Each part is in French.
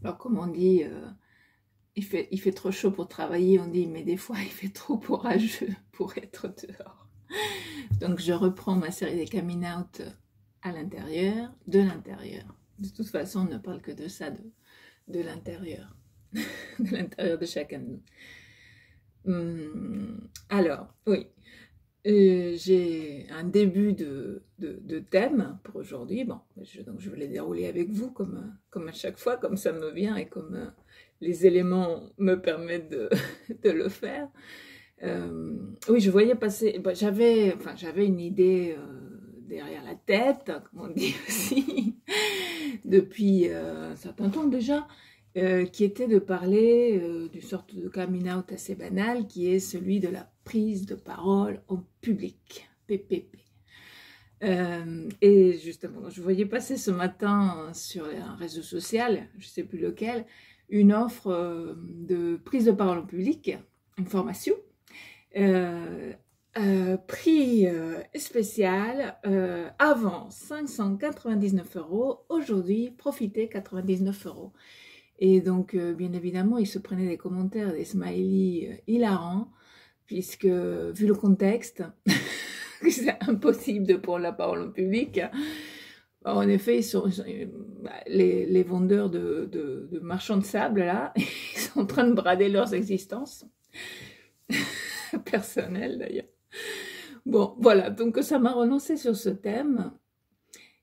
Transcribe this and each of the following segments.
Alors, comme on dit, il fait trop chaud pour travailler, on dit, mais des fois, il fait trop orageux pour être dehors. Donc, je reprends ma série des coming out à l'intérieur, de l'intérieur. De toute façon, on ne parle que de ça, de l'intérieur, de l'intérieur de chacun de nous. Alors, oui, j'ai un début de thème pour aujourd'hui. Bon, donc je vais les dérouler avec vous comme à chaque fois, comme ça me vient et comme les éléments me permettent de le faire. Oui, je voyais passer, j'avais une idée derrière la tête, comme on dit aussi, depuis un certain temps déjà, qui était de parler d'une sorte de coming out assez banal, qui est celui de la prise de parole en public, PPP. Et justement, je voyais passer ce matin sur un réseau social, je ne sais plus lequel, une offre de prise de parole en public, une formation, prix spécial, avant 599 €, aujourd'hui profitez 99 €. Et donc, bien évidemment, il se prenait des commentaires, des smileys hilarants, puisque, vu le contexte, c'est impossible de prendre la parole en public. En effet, les vendeurs de marchands de sable, là, ils sont en train de brader leurs existences. Personnelles, d'ailleurs. Bon, voilà, donc ça m'a relancé sur ce thème.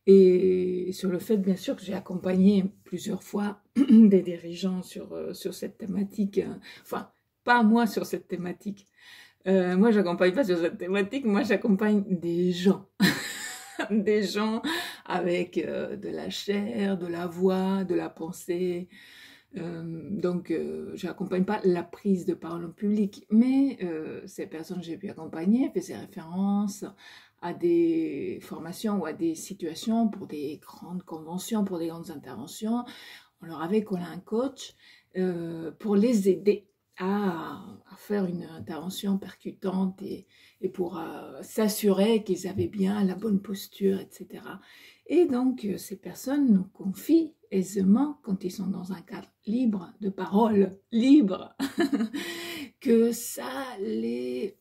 Et sur le fait, bien sûr, que j'ai accompagné plusieurs fois des dirigeants sur cette thématique. Enfin, pas moi sur cette thématique. Moi, j'accompagne pas sur cette thématique. Moi, j'accompagne des gens. Des gens avec de la chair, de la voix, de la pensée. Donc, je n'accompagne pas la prise de parole en public. Mais ces personnes que j'ai pu accompagner faisaient référence à des formations ou à des situations pour des grandes conventions, pour des grandes interventions. On leur avait collé un coach pour les aider à faire une intervention percutante et pour s'assurer qu'ils avaient bien la bonne posture, etc. Et donc, ces personnes nous confient aisément, quand ils sont dans un cadre libre, de parole libre, que ça les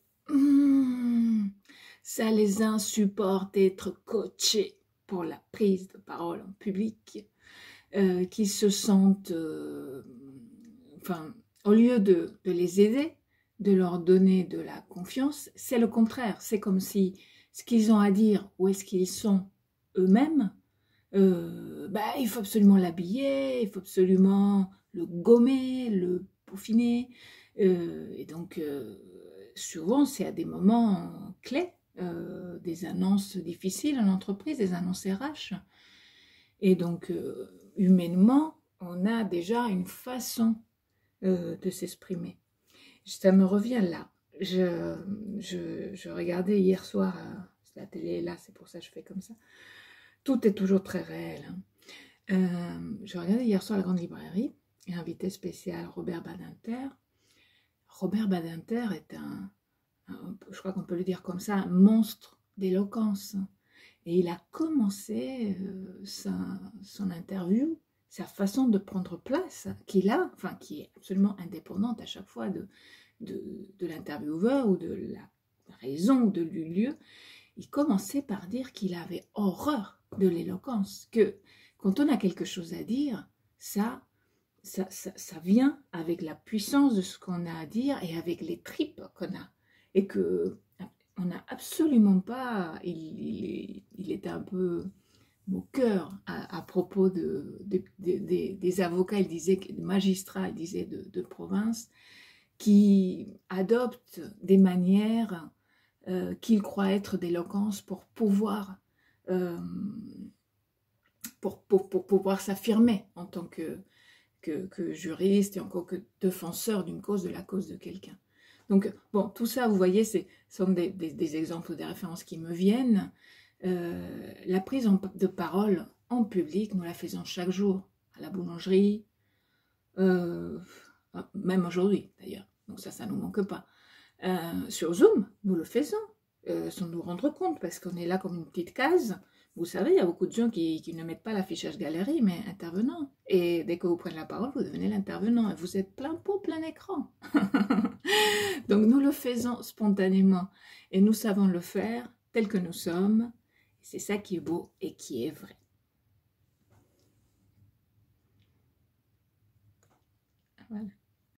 insupporte d'être coachés pour la prise de parole en public, qu'ils se sentent, au lieu de les aider, de leur donner de la confiance, c'est le contraire. C'est comme si ce qu'ils ont à dire, où est-ce qu'ils sont eux-mêmes, il faut absolument l'habiller, il faut absolument le gommer, le peaufiner. Et donc, souvent, c'est à des moments clés, des annonces difficiles en entreprise, des annonces RH. Et donc, humainement, on a déjà une façon de s'exprimer. Ça me revient là. Je regardais hier soir, la télé est là, c'est pour ça que je fais comme ça. Tout est toujours très réel. Je regardais hier soir la Grande Librairie, et invité spécial Robert Badinter. Robert Badinter est je crois qu'on peut le dire comme ça, un monstre d'éloquence. Et il a commencé son interview, sa façon de prendre place qu'il a, qui est absolument indépendante à chaque fois de l'intervieweur ou de la raison ou de lieu. Il commençait par dire qu'il avait horreur de l'éloquence, que quand on a quelque chose à dire, ça vient avec la puissance de ce qu'on a à dire et avec les tripes qu'on a. Et que on n'a absolument pas, il était un peu moqueur à propos des avocats, il disait, des magistrats, il disait de province, qui adoptent des manières qu'ils croient être d'éloquence pour pouvoir pouvoir s'affirmer en tant que juriste et encore que défenseur d'une cause, de la cause de quelqu'un. Donc, bon, tout ça, vous voyez, sont des exemples, des références qui me viennent. La prise de parole en public, nous la faisons chaque jour, à la boulangerie, même aujourd'hui d'ailleurs, donc ça ne nous manque pas. Sur Zoom, nous le faisons, sans nous rendre compte, parce qu'on est là comme une petite case, Vous savez, il y a beaucoup de gens qui ne mettent pas l'affichage galerie, mais intervenant. Et dès que vous prenez la parole, vous devenez l'intervenant. Et vous êtes plein pot, plein écran. Donc nous le faisons spontanément. Et nous savons le faire tel que nous sommes. C'est ça qui est beau et qui est vrai. Voilà.